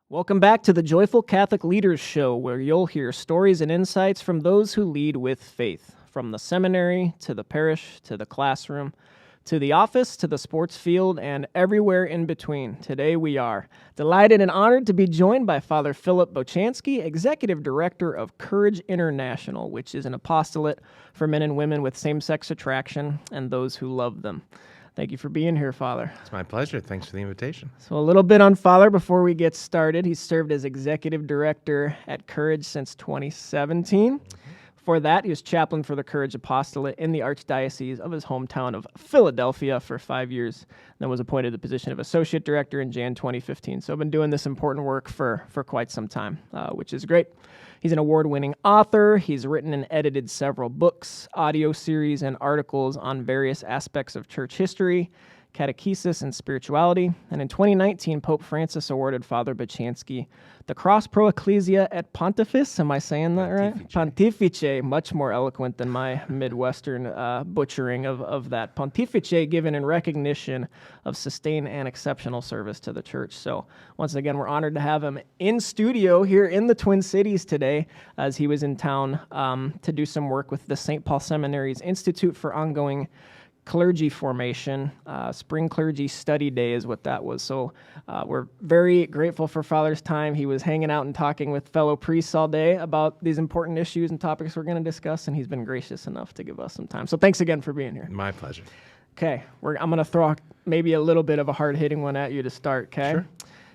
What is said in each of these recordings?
Welcome back to the Joyful Catholic Leaders Show, where you'll hear stories and insights from those who lead with faith, from the seminary to the parish to the classroom, to the office to the sports field, and everywhere in between. Today we are delighted and honored to be joined by Father Philip Bochanski, Executive Director of Courage International, which is an apostolate for men and women with same-sex attraction and those who love them. Thank you for being here, Father. It's my pleasure. Thanks for the invitation. So a little bit on Father before we get started. He's served as Executive Director at Courage since 2017. Before that, he was chaplain for the Courage Apostolate in the Archdiocese of his hometown of Philadelphia for 5 years, then was appointed the position of Associate Director in Jan 2015. So I've been doing this important work for quite some time, which is great. He's an award-winning author. He's written and edited several books, audio series, and articles on various aspects of church history, catechesis, and spirituality. And in 2019, Pope Francis awarded Father Bochanski the Cross Pro Ecclesia et Pontifice. Am I saying that right? Pontifice, much more eloquent than my Midwestern butchering of that. Pontifice, given in recognition of sustained and exceptional service to the church. So once again, we're honored to have him in studio here in the Twin Cities today, as he was in town to do some work with the St. Paul Seminary's Institute for Ongoing Clergy Formation. Spring Clergy Study Day is what that was. So we're very grateful for Father's time. He was hanging out and talking with fellow priests all day about these important issues and topics we're going to discuss, and he's been gracious enough to give us some time. So thanks again for being here. My pleasure. Okay, I'm going to throw maybe a little bit of a hard-hitting one at you to start, okay? Sure.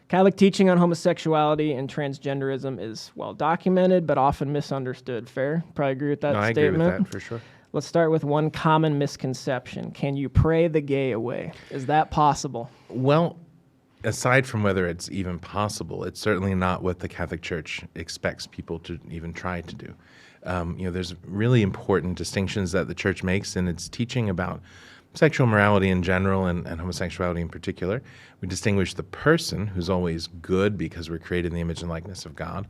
Catholic teaching on homosexuality and transgenderism is well documented, but often misunderstood. Fair? Probably agree with that statement? I agree with that, for sure. Let's start with one common misconception. Can you pray the gay away? Is that possible? Well, aside from whether it's even possible, it's certainly not what the Catholic Church expects people to even try to do. There's really important distinctions that the Church makes in its teaching about sexual morality in general and homosexuality in particular. We distinguish the person, who's always good because we're created in the image and likeness of God,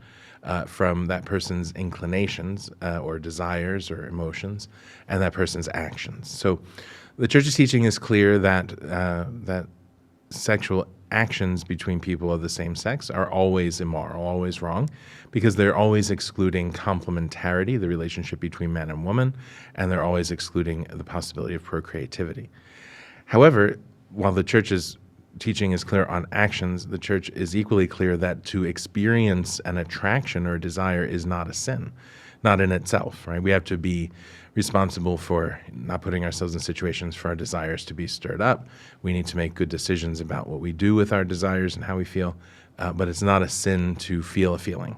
from that person's inclinations or desires or emotions, and that person's actions. So the Church's teaching is clear that sexual actions between people of the same sex are always immoral, always wrong, because they're always excluding complementarity, the relationship between man and woman, and they're always excluding the possibility of procreativity. However, while the Church's teaching is clear on actions, the Church is equally clear that to experience an attraction or a desire is not a sin, not in itself, right? We have to be responsible for not putting ourselves in situations for our desires to be stirred up. We need to make good decisions about what we do with our desires and how we feel, but it's not a sin to feel a feeling.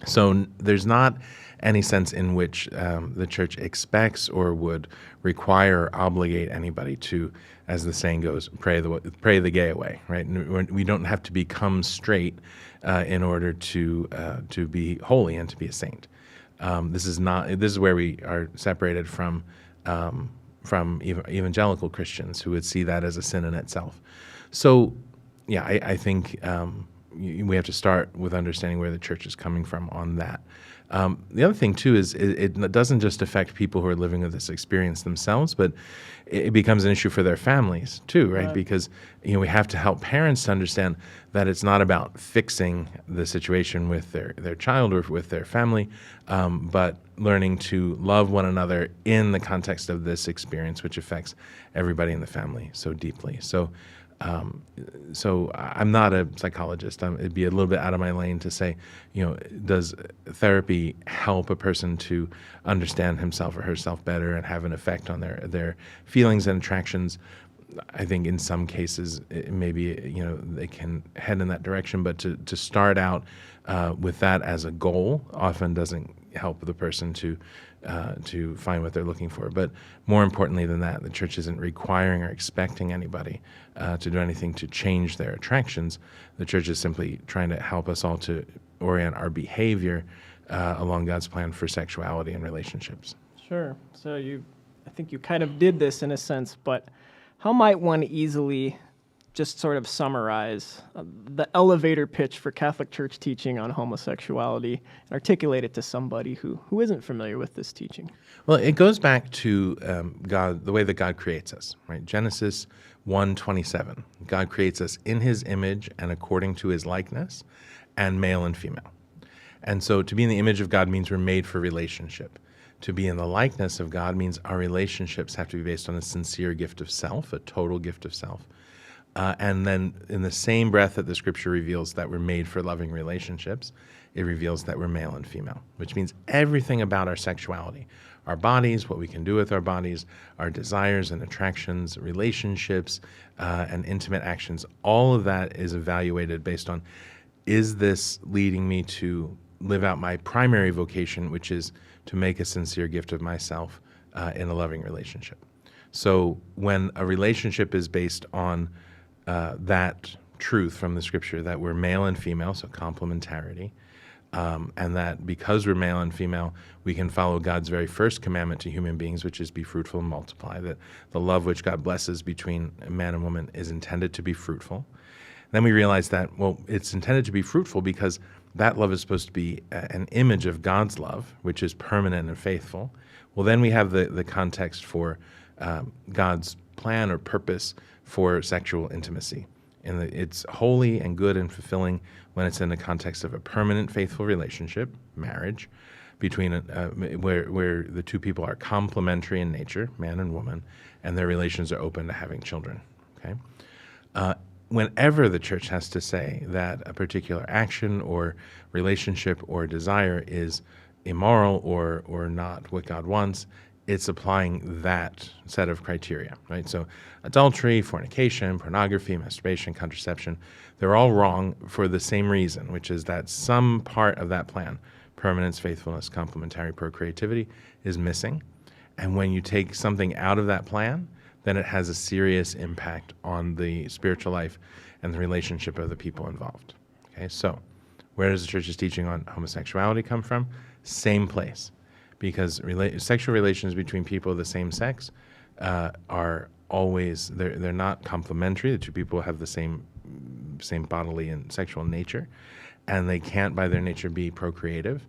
So there's not any sense in which the Church expects or would require or obligate anybody to, as the saying goes, pray the gay away, right? We don't have to become straight in order to be holy and to be a saint. This is where we are separated from evangelical Christians who would see that as a sin in itself. So, yeah, I think we have to start with understanding where the Church is coming from on that. The other thing, too, is it doesn't just affect people who are living with this experience themselves, but it becomes an issue for their families, too, right? Because we have to help parents to understand that it's not about fixing the situation with their child or with their family, but learning to love one another in the context of this experience, which affects everybody in the family so deeply. So I'm not a psychologist. It'd be a little bit out of my lane to say, does therapy help a person to understand himself or herself better and have an effect on their feelings and attractions? I think in some cases, maybe they can head in that direction, but to start out with that as a goal often doesn't help the person to find what they're looking for. But more importantly than that, the Church isn't requiring or expecting anybody to do anything to change their attractions. The Church is simply trying to help us all to orient our behavior along God's plan for sexuality and relationships. Sure. So I think you kind of did this in a sense, but how might one easily just sort of summarize the elevator pitch for Catholic Church teaching on homosexuality and articulate it to somebody who isn't familiar with this teaching? Well, it goes back to God, the way that God creates us, right? Genesis 1:27. God creates us in his image and according to his likeness, and male and female. And so to be in the image of God means we're made for relationship. To be in the likeness of God means our relationships have to be based on a sincere gift of self, a total gift of self. And then in the same breath that the scripture reveals that we're made for loving relationships, it reveals that we're male and female, which means everything about our sexuality, our bodies, what we can do with our bodies, our desires and attractions, relationships, and intimate actions, all of that is evaluated based on, is this leading me to live out my primary vocation, which is to make a sincere gift of myself in a loving relationship. So when a relationship is based on that truth from the scripture that we're male and female, so complementarity, and that because we're male and female, we can follow God's very first commandment to human beings, which is be fruitful and multiply, that the love which God blesses between man and woman is intended to be fruitful. Then we realize that, well, it's intended to be fruitful because that love is supposed to be an image of God's love, which is permanent and faithful. Well, then we have the context for God's plan or purpose for sexual intimacy. And it's holy and good and fulfilling when it's in the context of a permanent, faithful relationship, marriage, between where the two people are complementary in nature, man and woman, and their relations are open to having children. Okay. Whenever the church has to say that a particular action or relationship or desire is immoral or not what God wants, it's applying that set of criteria, right? So adultery, fornication, pornography, masturbation, contraception, they're all wrong for the same reason, which is that some part of that plan, permanence, faithfulness, complementary procreativity, is missing. And when you take something out of that plan, then it has a serious impact on the spiritual life and the relationship of the people involved. Okay, so where does the church's teaching on homosexuality come from? Same place. Because sexual relations between people of the same sex are always, they're not complementary. The two people have the same bodily and sexual nature, and they can't by their nature be procreative.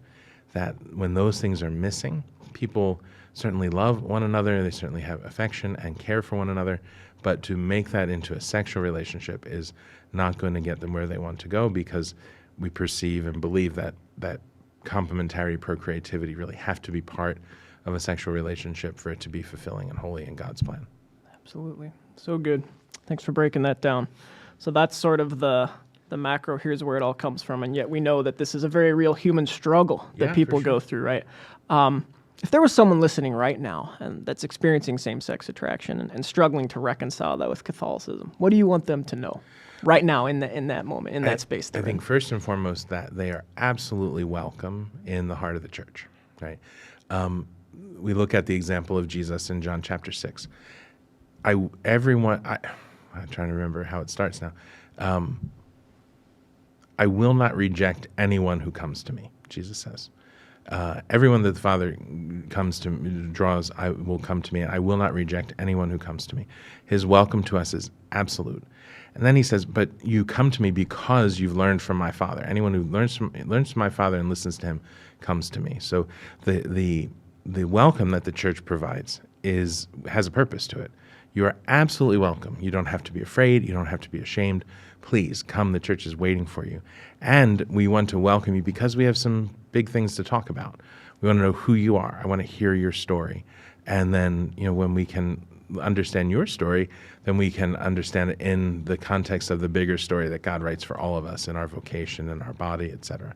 That when those things are missing, people certainly love one another, they certainly have affection and care for one another, but to make that into a sexual relationship is not going to get them where they want to go, because we perceive and believe that complementary procreativity really have to be part of a sexual relationship for it to be fulfilling and holy in God's plan. Absolutely. So good. Thanks for breaking that down. So that's sort of the macro, here's where it all comes from, and yet we know that this is a very real human struggle that people go through, right? If there was someone listening right now and that's experiencing same-sex attraction and struggling to reconcile that with Catholicism, what do you want them to know right now in that moment, in that space? I think first and foremost that they are absolutely welcome in the heart of the church, right? We look at the example of Jesus in John chapter 6. I'm trying to remember how it starts now. I will not reject anyone who comes to me, Jesus says. Everyone that the Father draws, I will come to me, and I will not reject anyone who comes to me. His welcome to us is absolute. And then he says, but you come to me because you've learned from my Father. Anyone who learns from my Father and listens to him comes to me. So the welcome that the church provides has a purpose to it. You are absolutely welcome. You don't have to be afraid. You don't have to be ashamed. Please come. The church is waiting for you. And we want to welcome you because we have some big things to talk about. We want to know who you are. I want to hear your story. And then, when we can understand your story, then we can understand it in the context of the bigger story that God writes for all of us in our vocation, in our body, etc.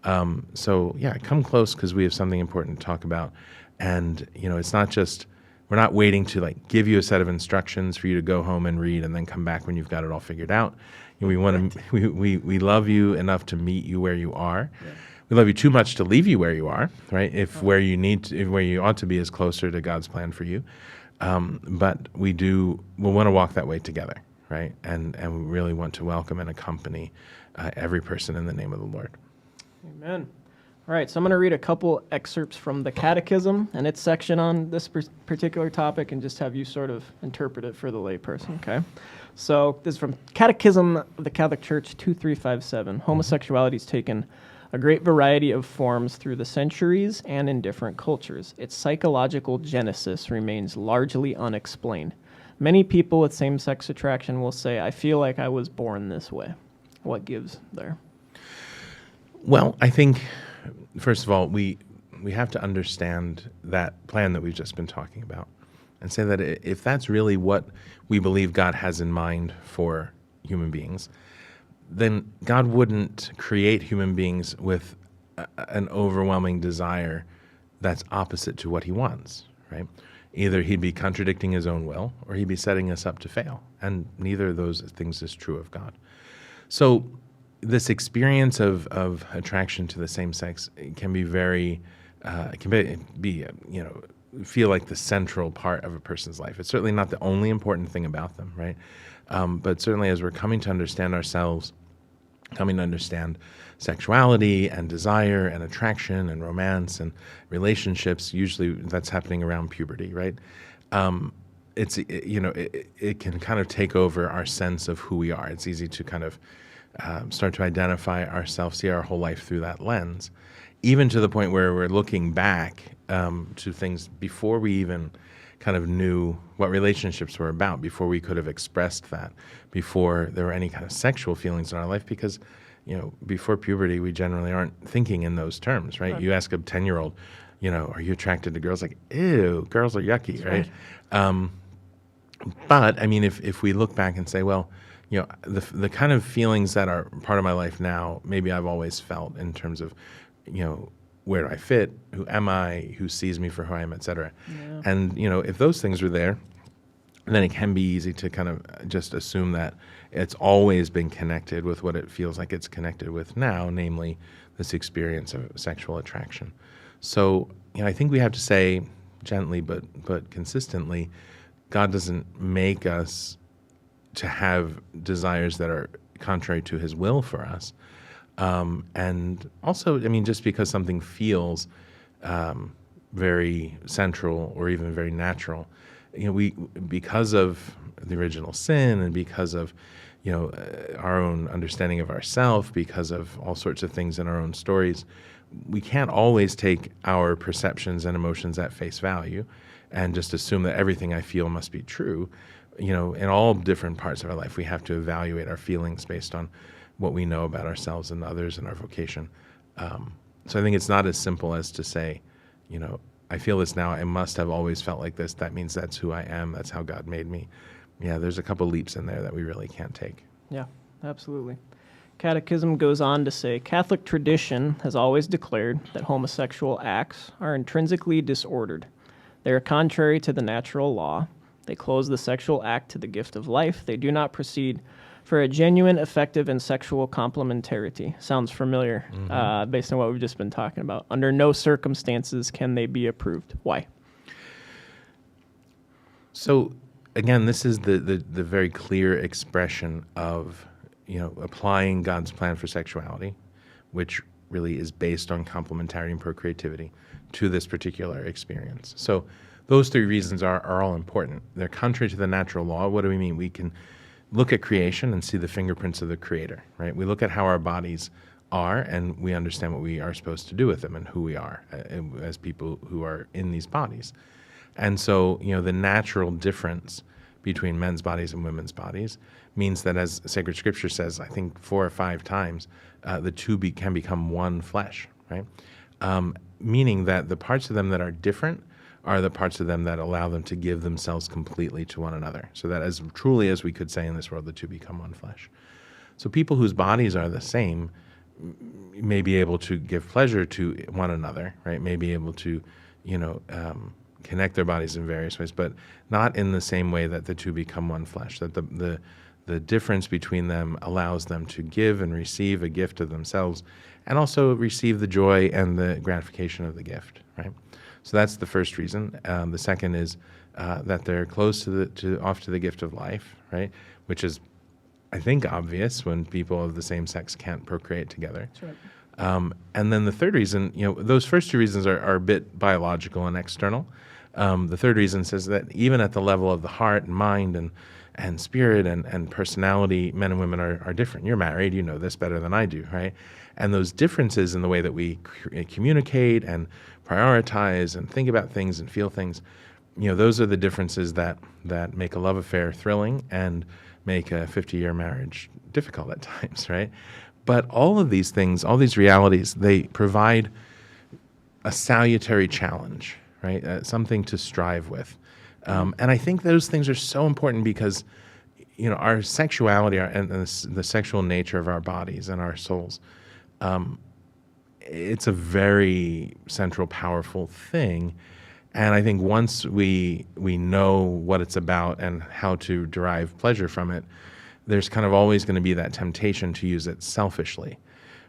Come close because we have something important to talk about. And, it's not just, we're not waiting to give you a set of instructions for you to go home and read and then come back when you've got it all figured out. We love you enough to meet you where you are. Yeah. We love you too much to leave you where you are, right? Where you ought to be is closer to God's plan for you. But we want to walk that way together, right? And we really want to welcome and accompany every person in the name of the Lord. Amen. All right, so I'm going to read a couple excerpts from the Catechism and its section on this particular topic and just have you sort of interpret it for the layperson, okay? So this is from Catechism of the Catholic Church 2357. Homosexuality has taken a great variety of forms through the centuries and in different cultures. Its psychological genesis remains largely unexplained. Many people with same-sex attraction will say, I feel like I was born this way. What gives there? Well, I think, first of all, we have to understand that plan that we've just been talking about and say that if that's really what we believe God has in mind for human beings, then God wouldn't create human beings with an overwhelming desire that's opposite to what he wants, right? Either he'd be contradicting his own will or he'd be setting us up to fail. And neither of those things is true of God. So this experience of attraction to the same sex can be very, feel like the central part of a person's life. It's certainly not the only important thing about them, right? But certainly as we're coming to understand ourselves, coming to understand sexuality and desire and attraction and romance and relationships, usually that's happening around puberty, right? It can kind of take over our sense of who we are. It's easy to kind of start to identify ourselves, see our whole life through that lens, even to the point where we're looking back to things before we even kind of knew what relationships were about, before we could have expressed that, before there were any kind of sexual feelings in our life, because before puberty, we generally aren't thinking in those terms, right? You ask a 10-year-old, are you attracted to girls? Like, ew, girls are yucky, right? But I mean, if we look back and say, well, the kind of feelings that are part of my life now, maybe I've always felt in terms of, where do I fit? Who am I? Who sees me for who I am, et cetera. Yeah. And, if those things are there, then it can be easy to kind of just assume that it's always been connected with what it feels like it's connected with now, namely this experience of sexual attraction. So, I think we have to say gently but consistently, God doesn't make us to have desires that are contrary to his will for us. And also, just because something feels very central or even very natural, because of the original sin and because of, our own understanding of ourself, because of all sorts of things in our own stories, we can't always take our perceptions and emotions at face value and just assume that everything I feel must be true. In all different parts of our life, we have to evaluate our feelings based on what we know about ourselves and others and our vocation. So I think it's not as simple as to say, I feel this now, I must have always felt like this. That means that's who I am. That's how God made me. Yeah, there's a couple leaps in there that we really can't take. Yeah, absolutely. Catechism goes on to say, Catholic tradition has always declared that homosexual acts are intrinsically disordered. They are contrary to the natural law. They close the sexual act to the gift of life. They do not proceed for a genuine, effective, and sexual complementarity. Sounds familiar, based on what we've just been talking about. Under no circumstances can they be approved. Why? So, again, this is the very clear expression of, applying God's plan for sexuality, which really is based on complementarity and procreativity, to this particular experience. So those three reasons are all important. They're contrary to the natural law. What do we mean? We can look at creation and see the fingerprints of the Creator, right? We look at how our bodies are, and we understand what we are supposed to do with them and who we are as people who are in these bodies. And so, the natural difference between men's bodies and women's bodies means that, as Sacred Scripture says, I think 4 or 5 times, the two can become one flesh, right? Meaning that the parts of them that are different are the parts of them that allow them to give themselves completely to one another. So that as truly as we could say in this world, the two become one flesh. So people whose bodies are the same may be able to give pleasure to one another, right? May be able to, connect their bodies in various ways, but not in the same way that the two become one flesh, that the difference between them allows them to give and receive a gift of themselves and also receive the joy and the gratification of the gift, right? So that's the first reason. The second is that they're close to the gift of life, right? Which is, I think, obvious when people of the same sex can't procreate together. That's right. And then the third reason, those first 2 reasons are a bit biological and external. The third reason says that even at the level of the heart and mind and spirit and personality, men and women are different. You're married, you know this better than I do, right? And those differences in the way that we communicate and prioritize and think about things and feel things, those are the differences that make a love affair thrilling and make a 50-year marriage difficult at times, right? But all of these things, all these realities, they provide a salutary challenge, right? Something to strive with. And I think those things are so important because, our sexuality and the sexual nature of our bodies and our souls, it's a very central, powerful thing. And I think once we know what it's about and how to derive pleasure from it, there's kind of always going to be that temptation to use it selfishly,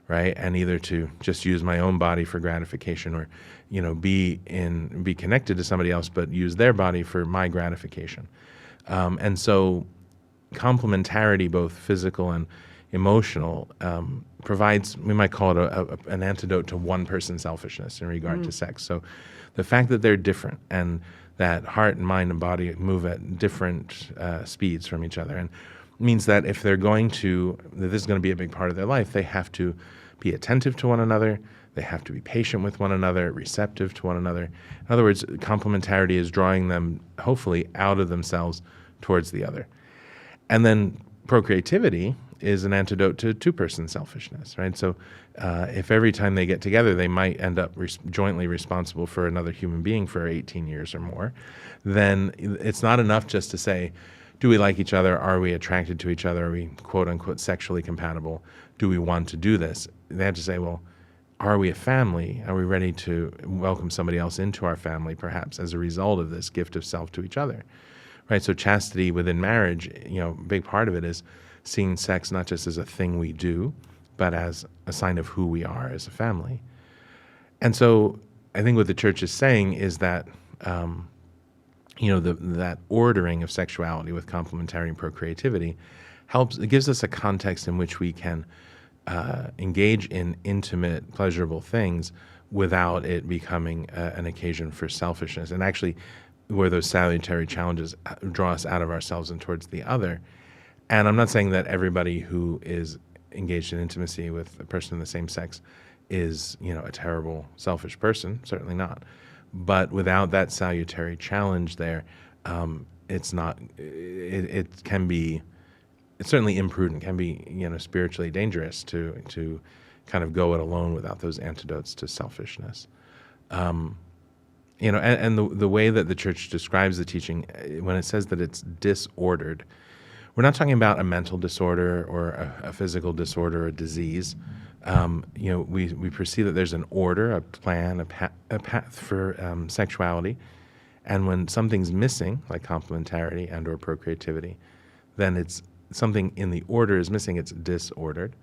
right? And either to just use my own body for gratification or, be connected to somebody else, but use their body for my gratification. And so complementarity, both physical and emotional, provides, we might call it an antidote to one person's selfishness in regard to sex. So the fact that they're different and that heart and mind and body move at different speeds from each other, and means that if they're that this is going to be a big part of their life, they have to be attentive to one another, they have to be patient with one another, receptive to one another. In other words, complementarity is drawing them, hopefully, out of themselves towards the other. And then procreativity is an antidote to two-person selfishness, right? So if every time they get together, they might end up jointly responsible for another human being for 18 years or more, then it's not enough just to say, do we like each other? Are we attracted to each other? Are we, quote unquote, sexually compatible? Do we want to do this? They have to say, well, are we a family? Are we ready to welcome somebody else into our family, perhaps, as a result of this gift of self to each other? Right? So chastity within marriage, a big part of it is seeing sex not just as a thing we do, but as a sign of who we are as a family. And so I think what the church is saying is that, that ordering of sexuality with complementary and procreativity it gives us a context in which we can engage in intimate, pleasurable things without it becoming an occasion for selfishness, and actually where those salutary challenges draw us out of ourselves and towards the other. And I'm not saying that everybody who is engaged in intimacy with a person of the same sex is, a terrible, selfish person. Certainly not. But without that salutary challenge there, it's not. It can be. It's certainly imprudent. Can be, spiritually dangerous to kind of go it alone without those antidotes to selfishness. And the way that the church describes the teaching, when it says that it's disordered, we're not talking about a mental disorder or a physical disorder or disease. We perceive that there's an order, a plan, a path for sexuality. And when something's missing, like complementarity and or procreativity, then it's something in the order is missing, it's disordered.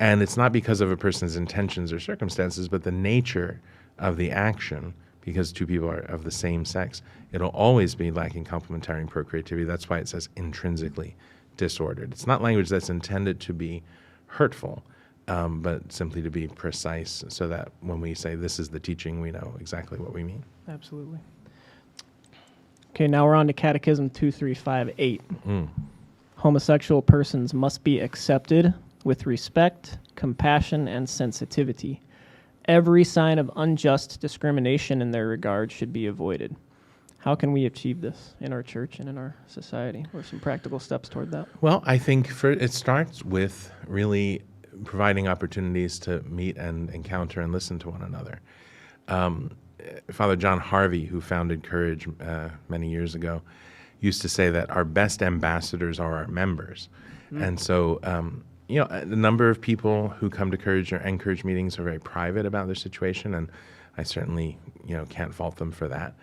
And it's not because of a person's intentions or circumstances, but the nature of the action, because two people are of the same sex, it'll always be lacking complementary and procreativity. That's why it says intrinsically disordered. It's not language that's intended to be hurtful, but simply to be precise so that when we say this is the teaching, we know exactly what we mean. Absolutely. Okay, now we're on to Catechism 2358. Homosexual persons must be accepted with respect, compassion, and sensitivity. Every sign of unjust discrimination in their regard should be avoided. How can we achieve this in our church and in our society? What are some practical steps toward that? Well, I think it starts with really providing opportunities to meet and encounter and listen to one another. Father John Harvey, who founded Courage many years ago, used to say that our best ambassadors are our members. And so, the number of people who come to Courage or Encourage meetings are very private about their situation, and I certainly, can't fault them for that.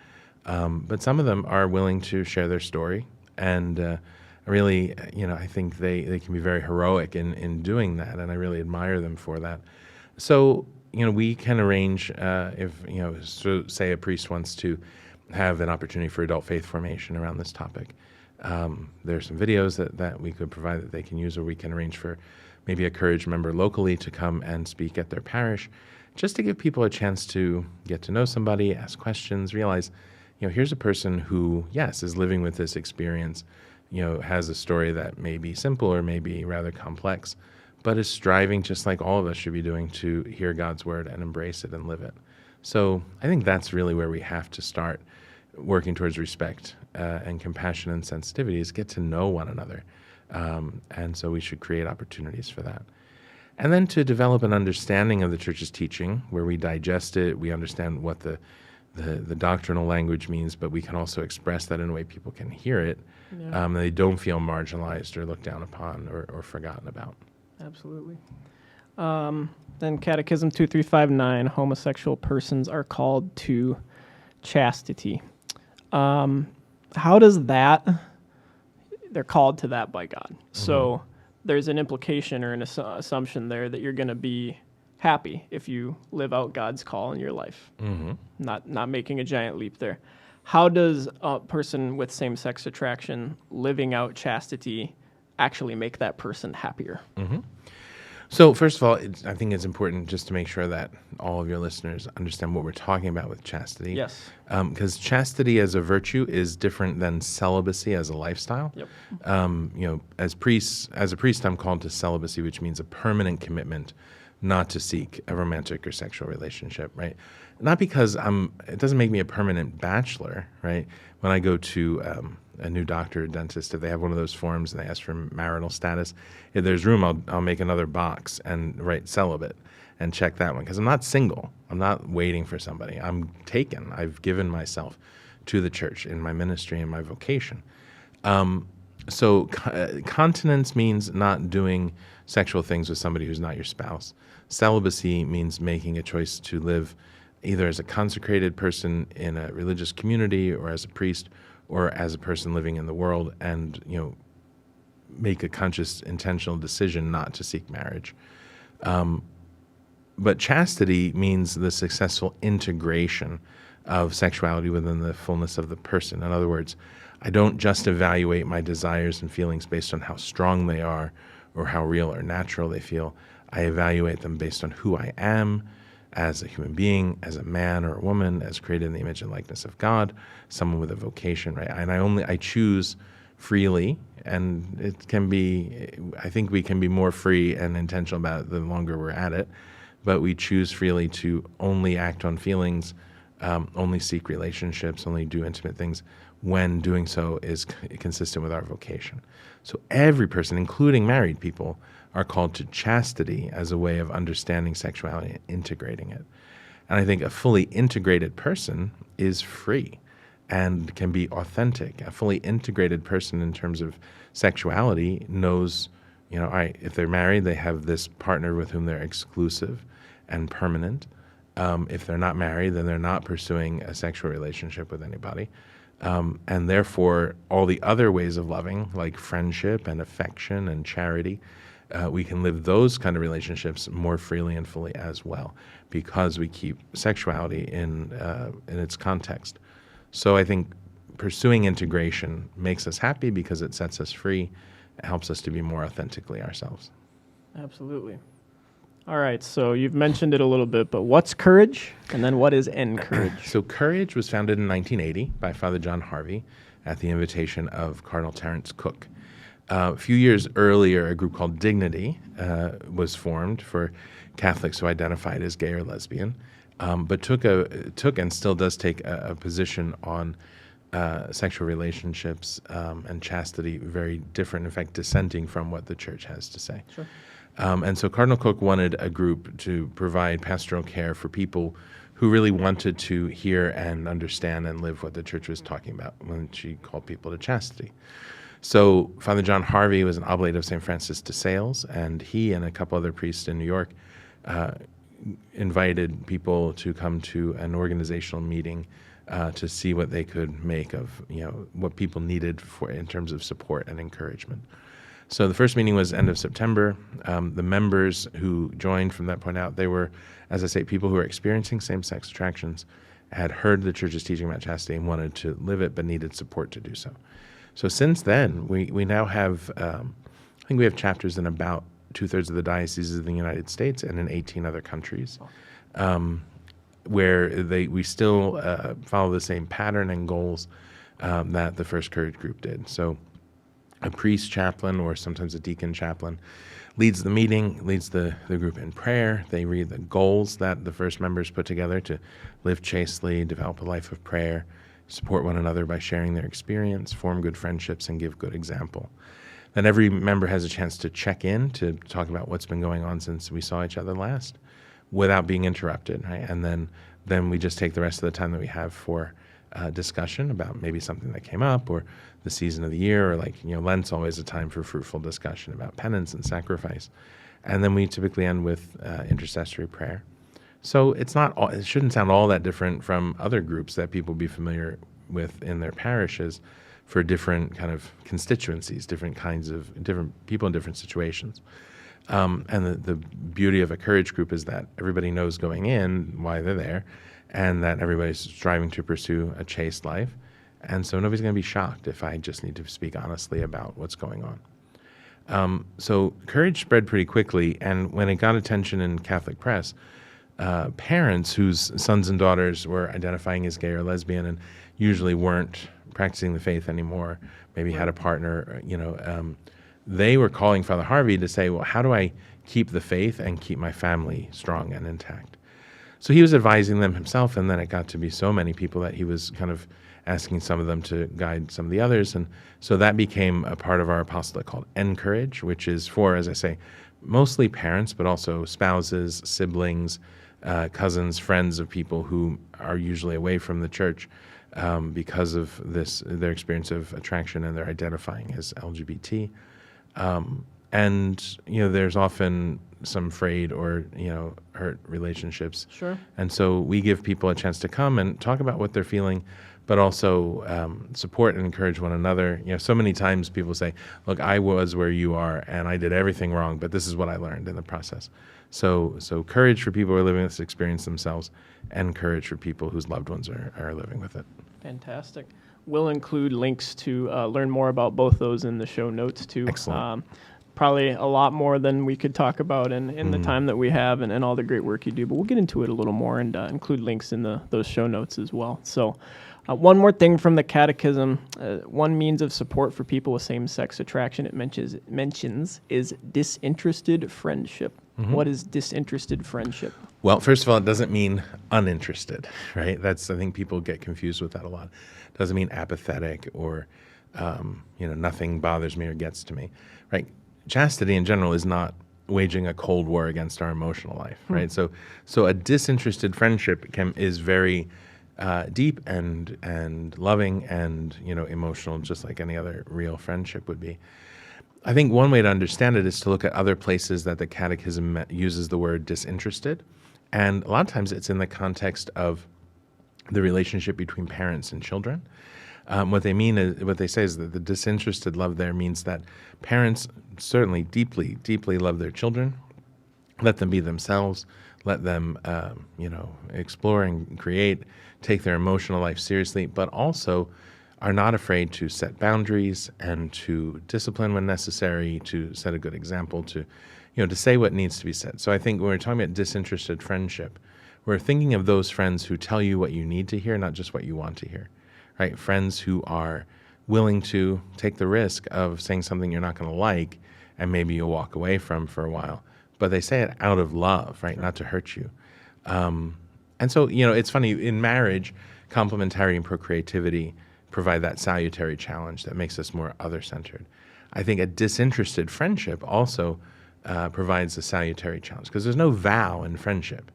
But some of them are willing to share their story, and really, I think they can be very heroic in doing that, and I really admire them for that. So, we can arrange, say a priest wants to have an opportunity for adult faith formation around this topic. There's some videos that we could provide that they can use, or we can arrange for maybe a Courage member locally to come and speak at their parish, just to give people a chance to get to know somebody, ask questions, realize, here's a person who, yes, is living with this experience, has a story that may be simple or may be rather complex, but is striving, just like all of us should be doing, to hear God's word and embrace it and live it. So I think that's really where we have to start, working towards respect and compassion and sensitivity is get to know one another. And so we should create opportunities for that. And then to develop an understanding of the church's teaching, where we digest it, we understand what the doctrinal language means, but we can also express that in a way people can hear it. Yeah. They don't feel marginalized or looked down upon or forgotten about. Absolutely. Then Catechism 2359, homosexual persons are called to chastity. How does that, they're called to that by God. So there's an implication or an assumption there that you're going to be happy if you live out God's call in your life. Not making a giant leap there. How does a person with same-sex attraction living out chastity actually make that person happier? So first of all, I think it's important just to make sure that all of your listeners understand what we're talking about with chastity. Yes. Because chastity as a virtue is different than celibacy as a lifestyle. Yep. As a priest, I'm called to celibacy, which means a permanent commitment not to seek a romantic or sexual relationship, right? Not because it doesn't make me a permanent bachelor, right? When I go to a new doctor or dentist, if they have one of those forms and they ask for marital status, if there's room, I'll make another box and write celibate and check that one. Because I'm not single. I'm not waiting for somebody. I'm taken. I've given myself to the church in my ministry and my vocation. So continence means not doing sexual things with somebody who's not your spouse. Celibacy means making a choice to live either as a consecrated person in a religious community or as a priest or as a person living in the world and, make a conscious, intentional decision not to seek marriage. But chastity means the successful integration of sexuality within the fullness of the person. In other words, I don't just evaluate my desires and feelings based on how strong they are or how real or natural they feel. I evaluate them based on who I am as a human being, as a man or a woman, as created in the image and likeness of God, someone with a vocation, right? And I choose freely, and it can be, I think we can be more free and intentional about it the longer we're at it, but we choose freely to only act on feelings, only seek relationships, only do intimate things when doing so is consistent with our vocation. So every person, including married people, are called to chastity as a way of understanding sexuality and integrating it. And I think a fully integrated person is free and can be authentic. A fully integrated person in terms of sexuality knows, all right, if they're married, they have this partner with whom they're exclusive and permanent. If they're not married, then they're not pursuing a sexual relationship with anybody. And therefore, all the other ways of loving, like friendship and affection and charity, we can live those kind of relationships more freely and fully as well, because we keep sexuality in its context. So I think pursuing integration makes us happy because it sets us free, it helps us to be more authentically ourselves. Absolutely. All right, so you've mentioned it a little bit, but what's courage, and then what is encourage? So Courage was founded in 1980 by Father John Harvey at the invitation of Cardinal Terence Cook. A few years earlier, a group called Dignity was formed for Catholics who identified as gay or lesbian, but took and still does take a position on sexual relationships and chastity very different, in fact, dissenting from what the Church has to say. Sure. And so Cardinal Cook wanted a group to provide pastoral care for people who really wanted to hear and understand and live what the Church was talking about when she called people to chastity. So Father John Harvey was an oblate of St. Francis de Sales, and he and a couple other priests in New York invited people to come to an organizational meeting to see what they could make of, what people needed in terms of support and encouragement. So the first meeting was end of September. The members who joined from that point out, they were, as I say, people who were experiencing same-sex attractions, had heard the Church's teaching about chastity and wanted to live it, but needed support to do so. So since then, we now have, I think we have chapters in about 2/3 of the dioceses of the United States and in 18 other countries, where we still follow the same pattern and goals that the first Courage group did. So a priest chaplain, or sometimes a deacon chaplain, leads the meeting, leads the group in prayer. They read the goals that the first members put together to live chastely, develop a life of prayer, support one another by sharing their experience, form good friendships, and give good example. Then every member has a chance to check in, to talk about what's been going on since we saw each other last without being interrupted, right? And then we just take the rest of the time that we have for discussion about maybe something that came up or the season of the year, or Lent's always a time for fruitful discussion about penance and sacrifice. And then we typically end with intercessory prayer. So it shouldn't sound all that different from other groups that people be familiar with in their parishes for different kind of constituencies, different people in different situations. And the beauty of a courage group is that everybody knows going in why they're there, and that everybody's striving to pursue a chaste life. And so nobody's going to be shocked if I just need to speak honestly about what's going on. So courage spread pretty quickly, and when it got attention in Catholic press, parents whose sons and daughters were identifying as gay or lesbian and usually weren't practicing the faith anymore, maybe had a partner, they were calling Father Harvey to say, well, how do I keep the faith and keep my family strong and intact? So he was advising them himself, and then it got to be so many people that he was kind of asking some of them to guide some of the others. And so that became a part of our apostolate called Encourage, which is for, as I say, mostly parents, but also spouses, siblings, cousins, friends of people who are usually away from the church because of their experience of attraction, and they're identifying as LGBT. And there's often some frayed or hurt relationships. Sure. And so we give people a chance to come and talk about what they're feeling, but also support and encourage one another. So many times people say, look, I was where you are and I did everything wrong, but this is what I learned in the process. So courage for people who are living this experience themselves, and courage for people whose loved ones are living with it. Fantastic. We'll include links to learn more about both those in the show notes too. Excellent. Probably a lot more than we could talk about in the time that we have, and all the great work you do, but we'll get into it a little more and include links in those show notes as well. So one more thing from the Catechism, one means of support for people with same-sex attraction it mentions is disinterested friendship. Mm-hmm. What is disinterested friendship? Well, first of all, it doesn't mean uninterested, right? I think people get confused with that a lot. It doesn't mean apathetic or, nothing bothers me or gets to me, right? Chastity in general is not waging a cold war against our emotional life, right? So a disinterested friendship is very deep and loving and emotional, just like any other real friendship would be. I think one way to understand it is to look at other places that the Catechism uses the word disinterested, and a lot of times it's in the context of the relationship between parents and children. What they say is that the disinterested love there means that parents certainly deeply, deeply love their children, let them be themselves, let them, explore and create, take their emotional life seriously, but also are not afraid to set boundaries and to discipline when necessary, to set a good example, to say what needs to be said. So I think when we're talking about disinterested friendship, we're thinking of those friends who tell you what you need to hear, not just what you want to hear. Right? Friends who are willing to take the risk of saying something you're not going to like and maybe you'll walk away from for a while. But they say it out of love, right? Sure. Not to hurt you. And so, it's funny, in marriage, complementarity and procreativity provide that salutary challenge that makes us more other-centered. I think a disinterested friendship also provides a salutary challenge because there's no vow in friendship,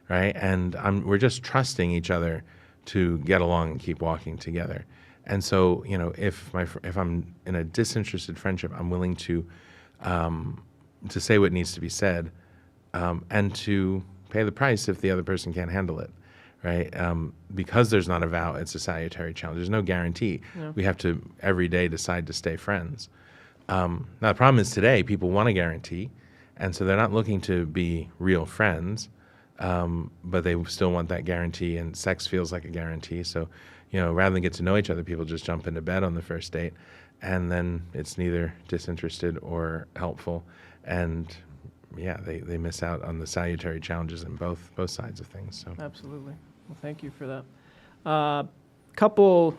right? And we're just trusting each other to get along and keep walking together. And so, if I'm in a disinterested friendship, I'm willing to say what needs to be said, and to pay the price if the other person can't handle it, right? Because there's not a vow, it's a salutary challenge. There's no guarantee. Yeah. We have to every day decide to stay friends. Now the problem is today people want a guarantee, and so they're not looking to be real friends. But they still want that guarantee, and sex feels like a guarantee. So, rather than get to know each other, people just jump into bed on the first date, and then it's neither disinterested or helpful. And they miss out on the salutary challenges in both sides of things. So absolutely. Well, thank you for that. Couple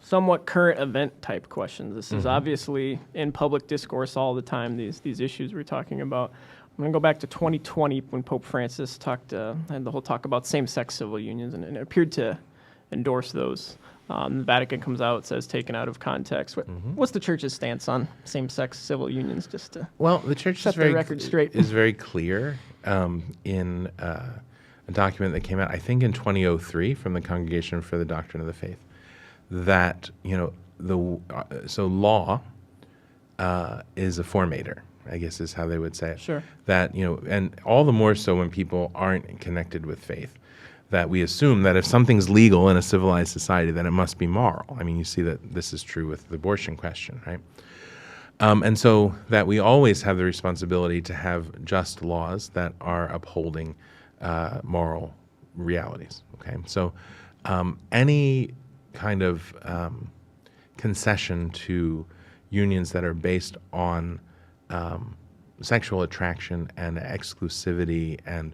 somewhat current event type questions. This is obviously in public discourse all the time, these issues we're talking about. I'm going to go back to 2020 when Pope Francis had the whole talk about same-sex civil unions and appeared to endorse those. The Vatican comes out, says taken out of context. What's the church's stance on same-sex civil unions? Just to Well, the church set the record straight. is very clear in a document that came out, I think, in 2003 from the Congregation for the Doctrine of the Faith, that so law is a formator, I guess is how they would say it. Sure. That and all the more so when people aren't connected with faith, that we assume that if something's legal in a civilized society, then it must be moral. I mean, you see that this is true with the abortion question, right? And so that we always have the responsibility to have just laws that are upholding moral realities. Okay, so any kind of concession to unions that are based on sexual attraction and exclusivity and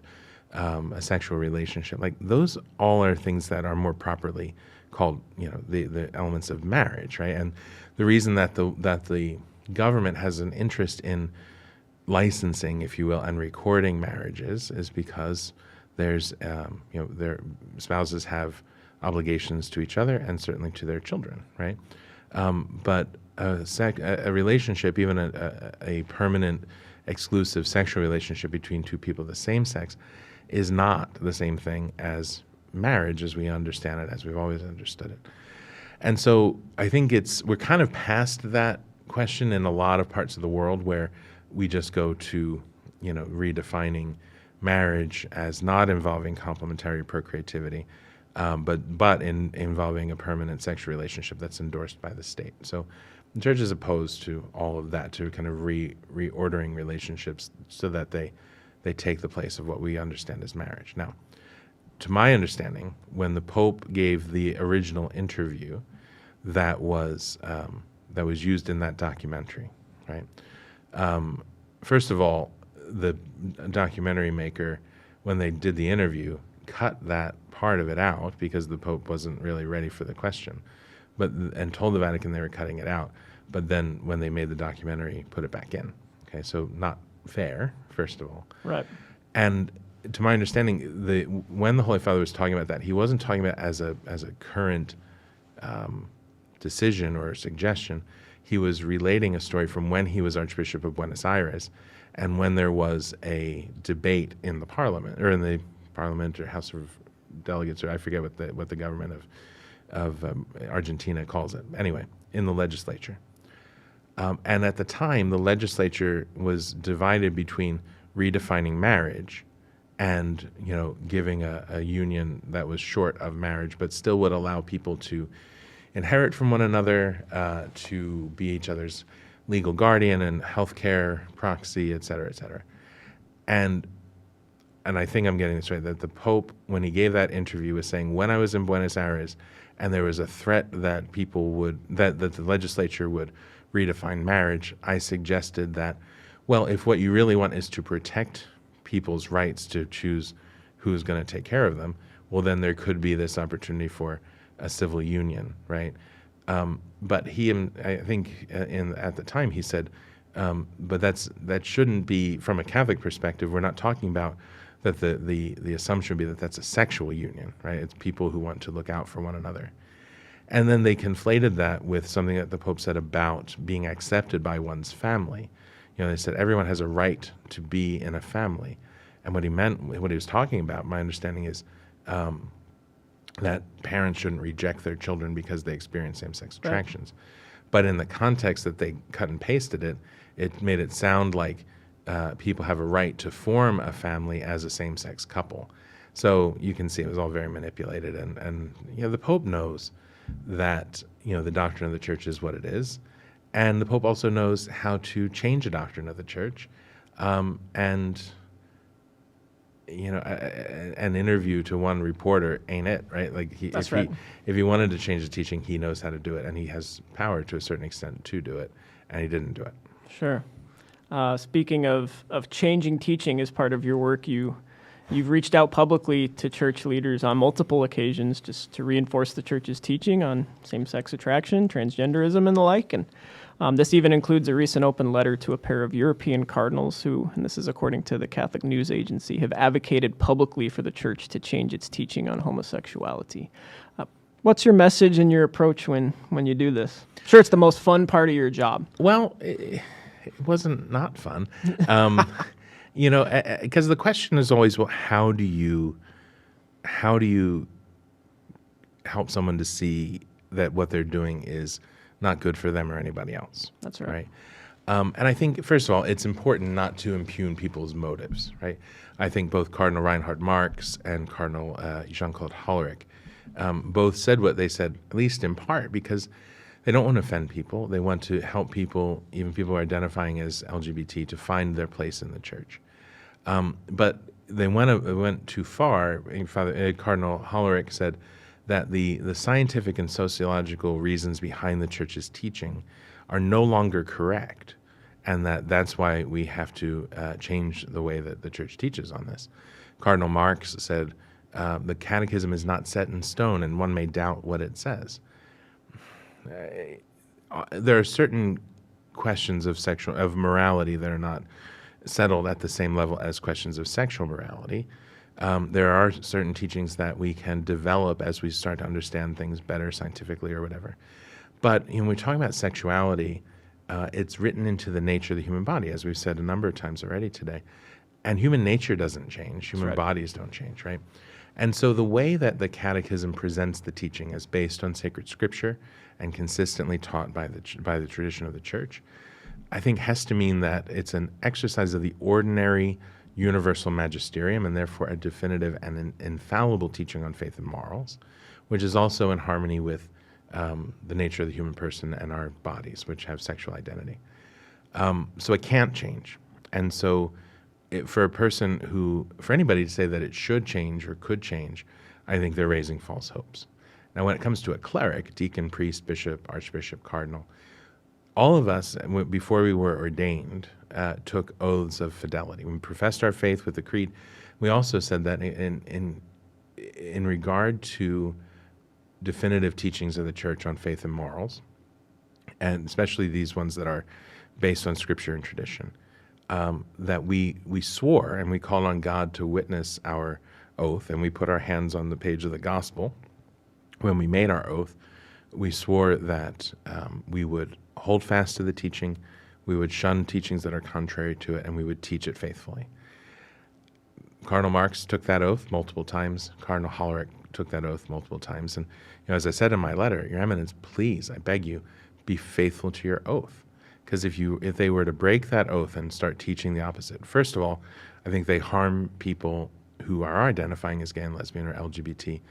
a sexual relationship, like those all are things that are more properly called, the elements of marriage, right? And the reason that the government has an interest in licensing, if you will, and recording marriages is because there's, their spouses have obligations to each other and certainly to their children, right? But a relationship, even a permanent, exclusive sexual relationship between two people of the same sex, is not the same thing as marriage as we understand it, as we've always understood it. And so I think we're kind of past that question in a lot of parts of the world where we just go to, redefining marriage as not involving complementary procreativity, but involving a permanent sexual relationship that's endorsed by the state. So the church is opposed to all of that, to kind of reordering relationships so that they take the place of what we understand as marriage. Now, to my understanding, when the Pope gave the original interview that was used in that documentary, right? First of all, the documentary maker, when they did the interview, cut that part of it out because the Pope wasn't really ready for the question, and told the Vatican they were cutting it out. But then when they made the documentary, put it back in. Okay, so not fair, first of all. Right. And to my understanding, when the Holy Father was talking about that, he wasn't talking about as a current decision or suggestion. He was relating a story from when he was Archbishop of Buenos Aires, and when there was a debate in the Parliament, or House of Delegates, or I forget what the government of Argentina calls it. Anyway, in the legislature. And at the time, the legislature was divided between redefining marriage and, giving a union that was short of marriage, but still would allow people to inherit from one another, to be each other's legal guardian and healthcare proxy, et cetera, et cetera. And I think I'm getting this right, that the Pope, when he gave that interview, was saying, when I was in Buenos Aires and there was a threat that that the legislature would redefine marriage, I suggested that, well, if what you really want is to protect people's rights to choose who's going to take care of them, well, then there could be this opportunity for a civil union, right? But I think at the time he said, but that shouldn't be, from a Catholic perspective, we're not talking about that the assumption would be that that's a sexual union, right? It's people who want to look out for one another. And then they conflated that with something that the Pope said about being accepted by one's family. They said everyone has a right to be in a family. And what he was talking about, my understanding is that parents shouldn't reject their children because they experience same-sex attractions. Right. But in the context that they cut and pasted it, it made it sound like people have a right to form a family as a same-sex couple. So you can see it was all very manipulated. And the Pope knows that, the doctrine of the church is what it is. And the Pope also knows how to change a doctrine of the church. An interview to one reporter ain't it, right? Like if he wanted to change the teaching, he knows how to do it, and he has power to a certain extent to do it, and he didn't do it. Sure. Speaking of changing teaching as part of your work, you've reached out publicly to church leaders on multiple occasions just to reinforce the church's teaching on same-sex attraction, transgenderism, and the like. And this even includes a recent open letter to a pair of European cardinals who, and this is according to the Catholic News Agency, have advocated publicly for the church to change its teaching on homosexuality. What's your message and your approach when you do this? Sure, it's the most fun part of your job. Well, it wasn't not fun, because the question is always, well, how do you help someone to see that what they're doing is not good for them or anybody else? That's right. And I think, first of all, it's important not to impugn people's motives, right? I think both Cardinal Reinhard Marx and Cardinal Jean-Claude Hollerich both said what they said, at least in part, because they don't want to offend people. They want to help people, even people who are identifying as LGBT, to find their place in the church. But they went too far. Cardinal Hollerich said that the scientific and sociological reasons behind the church's teaching are no longer correct, and that's why we have to change the way that the church teaches on this. Cardinal Marx said, the Catechism is not set in stone, and one may doubt what it says. There are certain questions of morality that are not settled at the same level as questions of sexual morality. There are certain teachings that we can develop as we start to understand things better scientifically or whatever. But when we're talking about sexuality, it's written into the nature of the human body, as we've said a number of times already today. And human nature doesn't change. Human bodies don't change, right? And so the way that the Catechism presents the teaching is based on sacred scripture and consistently taught by the tradition of the church, I think has to mean that it's an exercise of the ordinary universal magisterium, and therefore a definitive and an infallible teaching on faith and morals, which is also in harmony with the nature of the human person and our bodies, which have sexual identity. So it can't change. And so for anybody to say that it should change or could change, I think they're raising false hopes. Now, when it comes to a cleric, deacon, priest, bishop, archbishop, cardinal, all of us, before we were ordained, took oaths of fidelity. We professed our faith with the creed. We also said that in regard to definitive teachings of the church on faith and morals, and especially these ones that are based on scripture and tradition, that we swore and we called on God to witness our oath, and we put our hands on the page of the gospel. When we made our oath, we swore that we would hold fast to the teaching, we would shun teachings that are contrary to it, and we would teach it faithfully. Cardinal Marx took that oath multiple times. Cardinal Hollerich took that oath multiple times. And as I said in my letter, Your Eminence, please, I beg you, be faithful to your oath. Because if they were to break that oath and start teaching the opposite, first of all, I think they harm people who are identifying as gay and lesbian or LGBT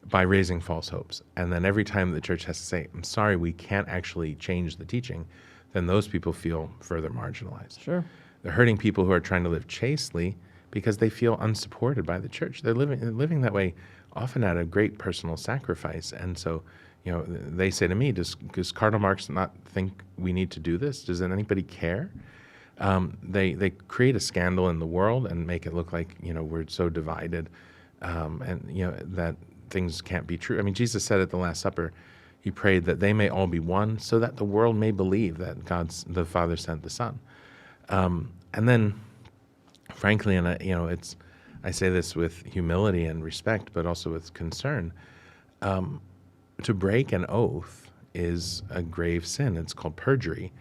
by raising false hopes. And then every time the church has to say, I'm sorry, we can't actually change the teaching, then those people feel further marginalized. Sure. They're hurting people who are trying to live chastely because they feel unsupported by the church. They're living that way often at a great personal sacrifice. And so, they say to me, does Cardinal Marx not think we need to do this? Does anybody care? They create a scandal in the world and make it look like, we're so divided that things can't be true. I mean, Jesus said at the Last Supper, he prayed that they may all be one so that the world may believe that the Father sent the Son. And then, frankly, and I say this with humility and respect, but also with concern, to break an oath is a grave sin. It's called perjury.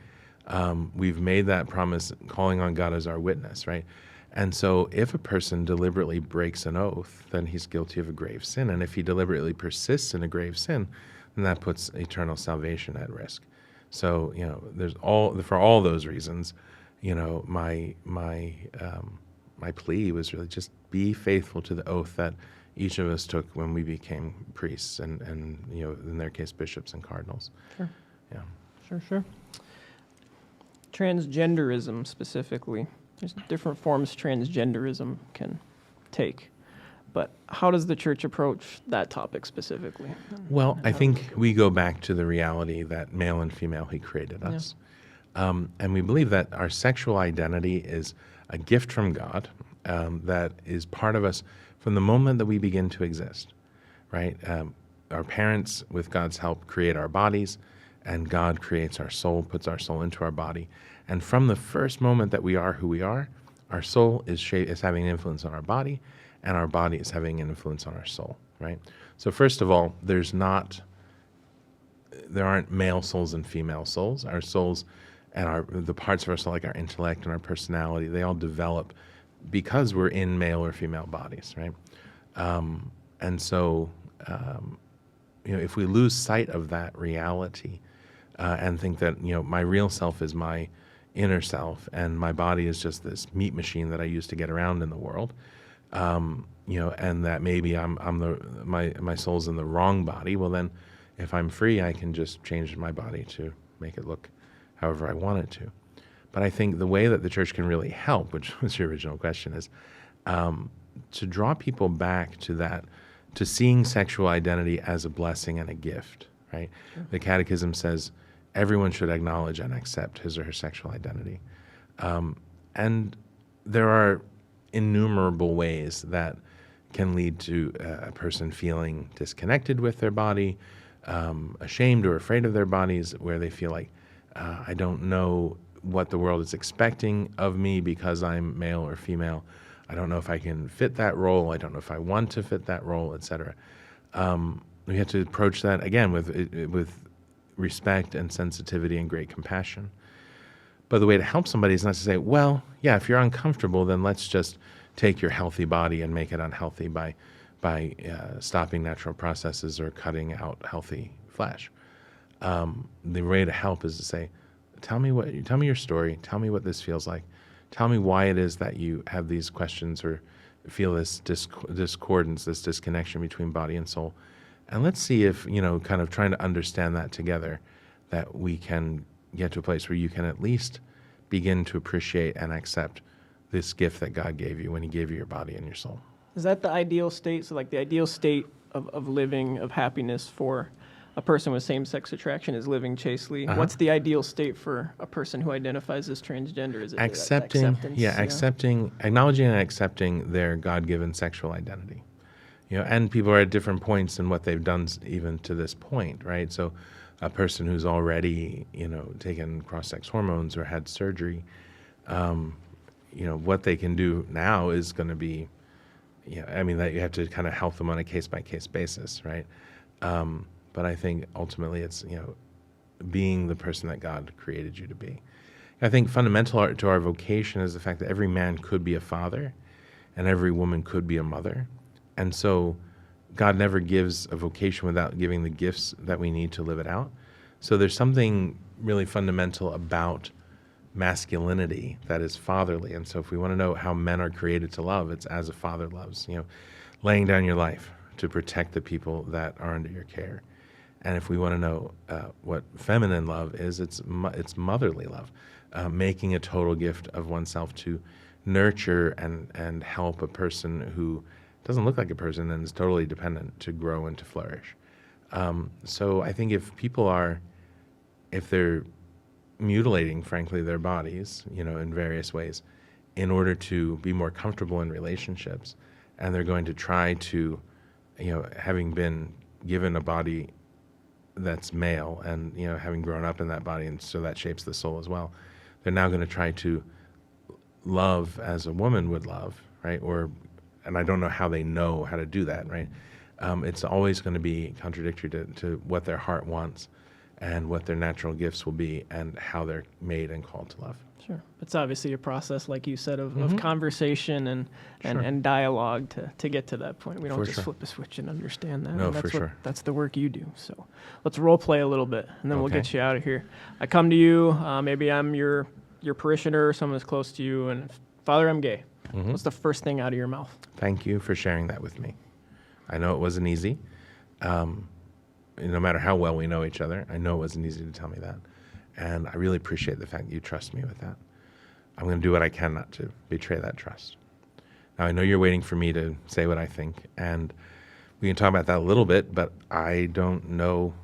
We've made that promise calling on God as our witness, right? And so if a person deliberately breaks an oath, then he's guilty of a grave sin. And if he deliberately persists in a grave sin, then that puts eternal salvation at risk. So, for all those reasons, my plea was really just be faithful to the oath that each of us took when we became priests and in their case, bishops and cardinals. Sure. Yeah. Sure. Transgenderism specifically. There's different forms transgenderism can take. But how does the church approach that topic specifically? Well, I think we go back to the reality that male and female, he created us. Yeah. And we believe that our sexual identity is a gift from God that is part of us from the moment that we begin to exist, right? Our parents, with God's help, create our bodies, and God creates our soul, puts our soul into our body. And from the first moment that we are who we are, our soul is having an influence on our body, and our body is having an influence on our soul, right? So first of all, there aren't male souls and female souls. Our souls and the parts of our soul, like our intellect and our personality, they all develop because we're in male or female bodies, right? And so, if we lose sight of that reality and think that, my real self is my inner self and my body is just this meat machine that I use to get around in the world, and that maybe my soul's in the wrong body, well then, if I'm free, I can just change my body to make it look however I want it to. But I think the way that the church can really help, which was your original question, is to draw people back to that, to seeing sexual identity as a blessing and a gift, right? Sure. The Catechism says everyone should acknowledge and accept his or her sexual identity. And there are innumerable ways that can lead to a person feeling disconnected with their body, ashamed or afraid of their bodies, where they feel like, I don't know what the world is expecting of me because I'm male or female. I don't know if I can fit that role. I don't know if I want to fit that role, etc. We have to approach that, again, with respect and sensitivity and great compassion. But the way to help somebody is not to say, well, yeah, if you're uncomfortable, then let's just take your healthy body and make it unhealthy by stopping natural processes or cutting out healthy flesh. The way to help is to say, tell me your story. Tell me what this feels like. Tell me why it is that you have these questions or feel this discordance, this disconnection between body and soul. And let's see if, kind of trying to understand that together, that we can get to a place where you can at least begin to appreciate and accept this gift that God gave you when he gave you your body and your soul. Is that the ideal state? So like the ideal state of living, of happiness for a person with same-sex attraction is living chastely. Uh-huh. What's the ideal state for a person who identifies as transgender? Is it acknowledging and accepting their God-given sexual identity. And people are at different points in what they've done even to this point, right? So a person who's already, taken cross-sex hormones or had surgery, what they can do now is going to be, that you have to kind of help them on a case-by-case basis, right? But I think ultimately it's, being the person that God created you to be. I think fundamental to our vocation is the fact that every man could be a father and every woman could be a mother. And so God never gives a vocation without giving the gifts that we need to live it out. So there's something really fundamental about masculinity that is fatherly. And so if we want to know how men are created to love, it's as a father loves, laying down your life to protect the people that are under your care. And if we want to know what feminine love is, it's motherly love, making a total gift of oneself to nurture and help a person who doesn't look like a person and is totally dependent to grow and to flourish. So I think if they're mutilating, frankly, their bodies, in various ways, in order to be more comfortable in relationships, and they're going to try to, having been given a body that's male and, having grown up in that body, and so that shapes the soul as well, they're now going to try to love as a woman would love, right? And I don't know how they know how to do that, right? It's always going to be contradictory to what their heart wants and what their natural gifts will be and how they're made and called to love. Sure. It's obviously a process, like you said, of conversation and dialogue to get to that point. We don't flip a switch and understand that. No, that's for sure. That's the work you do. So let's role play a little bit, and then we'll get you out of here. I come to you, maybe I'm your parishioner or someone that's close to you, and Father, I'm gay. Mm-hmm. What's the first thing out of your mouth? Thank you for sharing that with me. I know it wasn't easy. No matter how well we know each other, I know it wasn't easy to tell me that. And I really appreciate the fact that you trust me with that. I'm going to do what I can not to betray that trust. Now, I know you're waiting for me to say what I think, and we can talk about that a little bit, but I don't know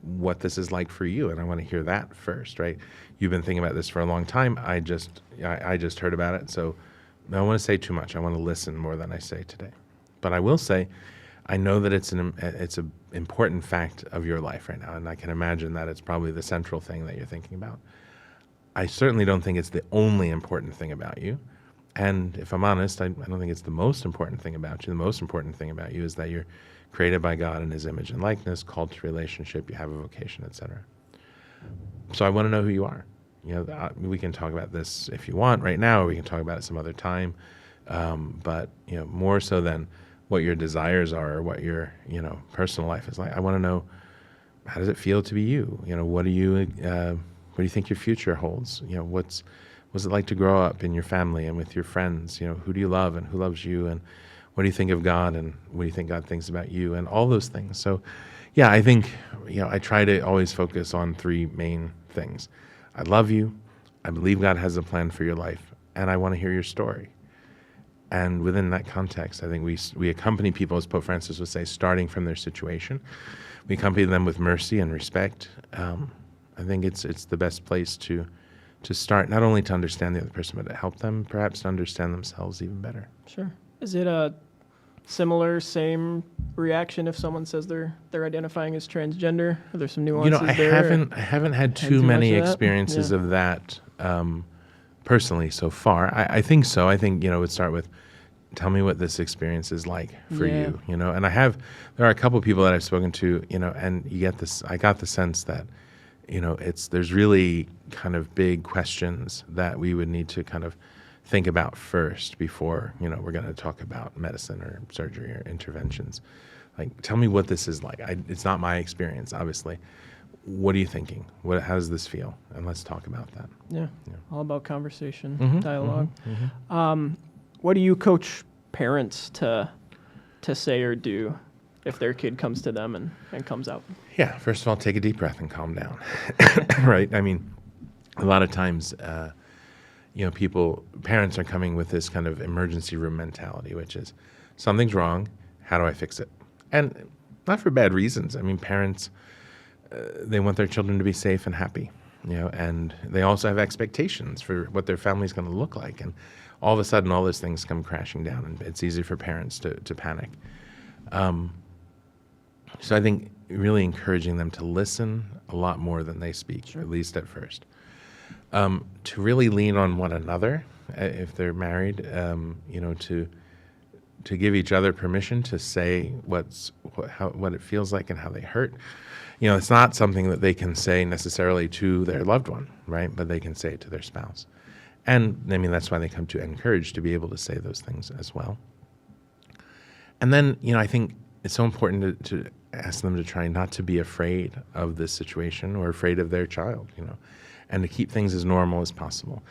what this is like for you, and I want to hear that first, right? You've been thinking about this for a long time. I just heard about it, so I don't want to say too much. I want to listen more than I say today. But I will say, I know that it's an important fact of your life right now, and I can imagine that it's probably the central thing that you're thinking about. I certainly don't think it's the only important thing about you, And if I'm honest, I don't think it's the most important thing about you. The most important thing about you is that you're created by God in his image and likeness, called to relationship, you have a vocation, etc. So I want to know who you are. We can talk about this if you want right now, or we can talk about it some other time. But more so than what your desires are or what your personal life is like, I want to know, how does it feel to be you? What do you think your future holds? What's it like to grow up in your family and with your friends? Who do you love and who loves you? And what do you think of God, and what do you think God thinks about you, and all those things. So, yeah, I think, I try to always focus on three main things. I love you, I believe God has a plan for your life, and I want to hear your story. And within that context, I think we accompany people, as Pope Francis would say, starting from their situation. We accompany them with mercy and respect. I think it's the best place to start, not only to understand the other person, but to help them perhaps to understand themselves even better. Sure. Is it a same reaction if someone says they're identifying as transgender? Are there some nuances there? I haven't had too many experiences of that personally so far. I think so. I think, it would start with, tell me what this experience is like for you, and there are a couple of people that I've spoken to, and you get this, I got the sense that, there's really kind of big questions that we would need to kind of think about first before, we're going to talk about medicine or surgery or interventions. Like, tell me what this is like. It's not my experience, obviously. What are you thinking? How does this feel? And let's talk about that. Yeah. All about conversation, dialogue. What do you coach parents to say or do if their kid comes to them and comes out? Yeah, first of all, take a deep breath and calm down. Right? I mean, a lot of times, parents are coming with this kind of emergency room mentality, which is, something's wrong, how do I fix it? And not for bad reasons. I mean, parents, they want their children to be safe and happy, and they also have expectations for what their family's going to look like. And all of a sudden, all those things come crashing down, and it's easy for parents to panic. So I think really encouraging them to listen a lot more than they speak, at least at first. To really lean on one another, if they're married, to give each other permission to say what it feels like and how they hurt. It's not something that they can say necessarily to their loved one, right? But they can say it to their spouse. And I mean, that's why they come to Encourage, to be able to say those things as well. And then, I think it's so important to ask them to try not to be afraid of this situation or afraid of their child, and to keep things as normal as possible.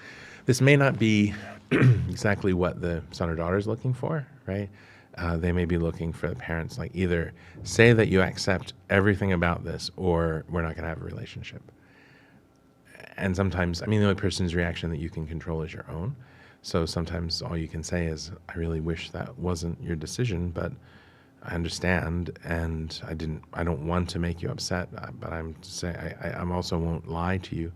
This may not be exactly what the son or daughter is looking for, right? They may be looking for the parents, like, either say that you accept everything about this, or we're not going to have a relationship. And sometimes, the only person's reaction that you can control is your own. So sometimes all you can say is, I really wish that wasn't your decision, but I understand, and I don't want to make you upset, but I also won't lie to you.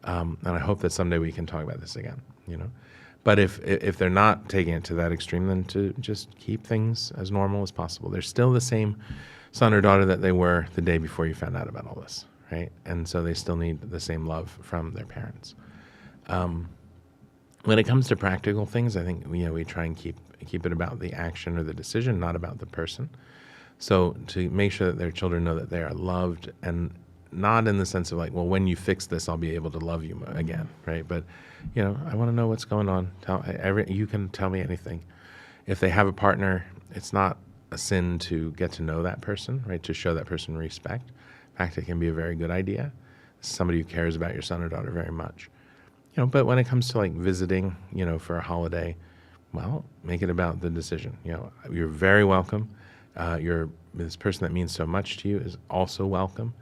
And I hope that someday we can talk about this again, But if they're not taking it to that extreme, then to just keep things as normal as possible. They're still the same son or daughter that they were the day before you found out about all this, right? And so they still need the same love from their parents. When it comes to practical things, I think we try and keep it about the action or the decision, not about the person. So to make sure that their children know that they are loved, and not in the sense of like, well, when you fix this, I'll be able to love you again, right? But, I want to know what's going on. You can tell me anything. If they have a partner, it's not a sin to get to know that person, right? To show that person respect. In fact, it can be a very good idea. Somebody who cares about your son or daughter very much. But when it comes to like visiting, for a holiday, well, make it about the decision. You're very welcome. This person that means so much to you is also welcome.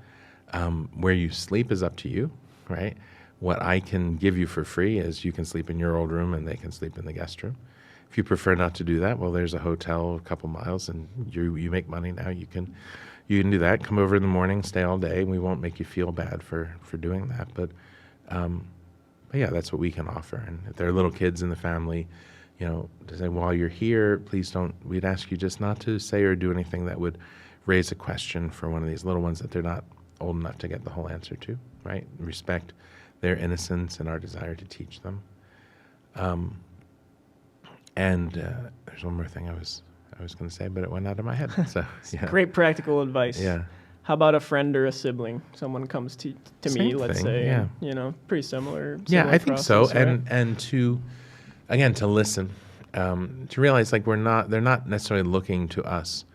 Where you sleep is up to you, right? What I can give you for free is you can sleep in your old room and they can sleep in the guest room. If you prefer not to do that, well, there's a hotel a couple miles, and you make money now. You can do that. Come over in the morning, stay all day. We won't make you feel bad for doing that. But yeah, that's what we can offer. And if there are little kids in the family, to say, while you're here, please don't, we'd ask you just not to say or do anything that would raise a question for one of these little ones that they're not old enough to get the whole answer to, right? Respect their innocence and our desire to teach them. And there's one more thing I was going to say, but it went out of my head. So yeah. Great practical advice. Yeah. How about a friend or a sibling? Someone comes to me, Same let's thing, say, yeah. and, pretty similar. Yeah, I think so. process, right? And to listen, to realize like they're not necessarily looking to us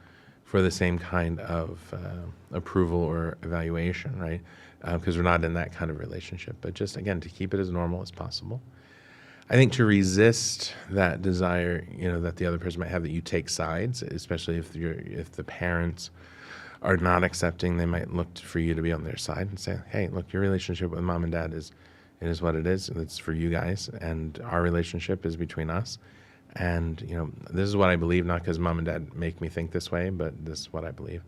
for the same kind of approval or evaluation, right? Because we're not in that kind of relationship. But just, again, to keep it as normal as possible. I think to resist that desire, that the other person might have, that you take sides, especially if the parents are not accepting, they might look for you to be on their side and say, hey, look, your relationship with mom and dad is what it is. It's for you guys, and our relationship is between us. And, this is what I believe, not because mom and dad make me think this way, but this is what I believe.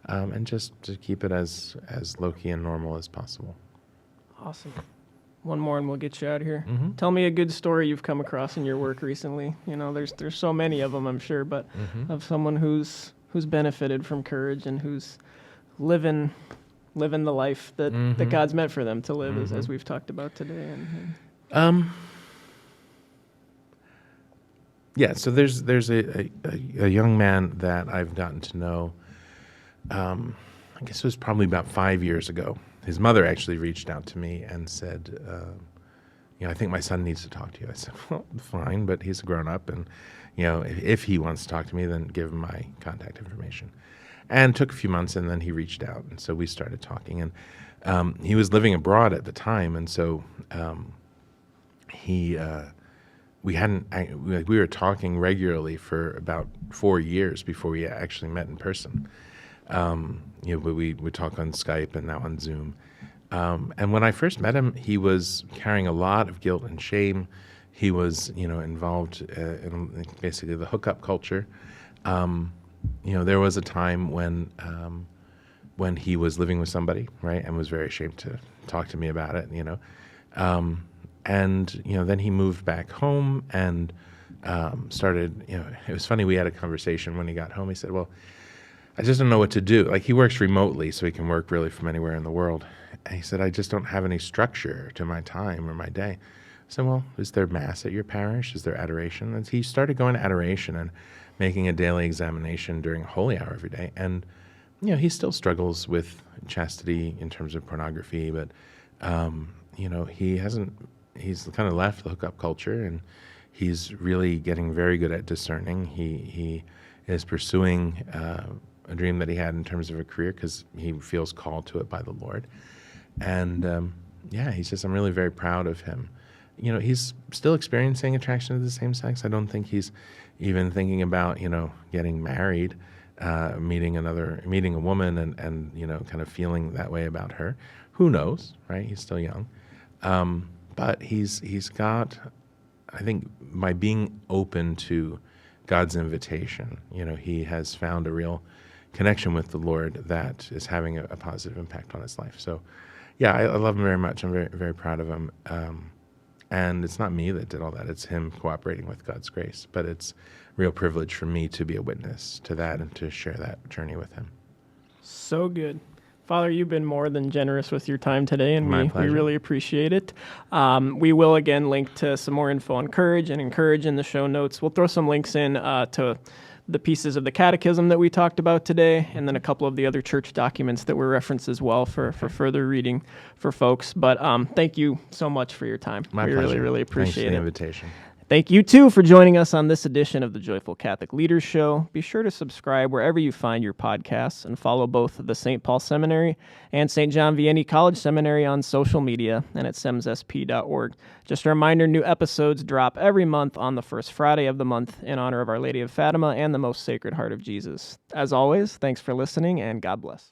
And just to keep it as low-key and normal as possible. Awesome. One more and we'll get you out of here. Mm-hmm. Tell me a good story you've come across in your work recently. There's so many of them, I'm sure, but of someone who's benefited from courage and who's living the life that God's meant for them to live, as we've talked about today. Yeah, so there's a young man that I've gotten to know, I guess it was probably about 5 years ago. His mother actually reached out to me and said, I think my son needs to talk to you. I said, well, fine, but he's a grown-up, and, if he wants to talk to me, then give him my contact information. And it took a few months, and then he reached out, and so we started talking. And he was living abroad at the time, and so we were talking regularly for about 4 years before we actually met in person. But we would talk on Skype and now on Zoom. And when I first met him, he was carrying a lot of guilt and shame. He was, involved in basically the hookup culture. There was a time when he was living with somebody, right, and was very ashamed to talk to me about it, And, then he moved back home and started, it was funny, we had a conversation when he got home. He said, well, I just don't know what to do. Like, he works remotely, so he can work really from anywhere in the world. And he said, I just don't have any structure to my time or my day. I said, well, is there mass at your parish? Is there adoration? And he started going to adoration and making a daily examination during holy hour every day. And, he still struggles with chastity in terms of pornography, but, he's kind of left the hookup culture, and he's really getting very good at discerning. He is pursuing a dream that he had in terms of a career because he feels called to it by the Lord. And I'm really very proud of him. He's still experiencing attraction to the same sex. I don't think he's even thinking about, getting married, meeting a woman and kind of feeling that way about her. Who knows, right? He's still young. But he's got, I think, by being open to God's invitation, he has found a real connection with the Lord that is having a positive impact on his life. So, yeah, I love him very much. I'm very, very proud of him. And it's not me that did all that. It's him cooperating with God's grace. But it's a real privilege for me to be a witness to that and to share that journey with him. So good. Father, you've been more than generous with your time today, and we really appreciate it. We will, again, link to some more info on Courage and Encourage in the show notes. We'll throw some links in to the pieces of the Catechism that we talked about today, and then a couple of the other church documents that were referenced as well for further reading for folks. But thank you so much for your time. My pleasure. Really, really appreciate Thanks for the it. invitation. Thank you, too, for joining us on this edition of the Joyful Catholic Leaders Show. Be sure to subscribe wherever you find your podcasts and follow both the St. Paul Seminary and St. John Vianney College Seminary on social media and at semsp.org. Just a reminder, new episodes drop every month on the first Friday of the month in honor of Our Lady of Fatima and the Most Sacred Heart of Jesus. As always, thanks for listening, and God bless.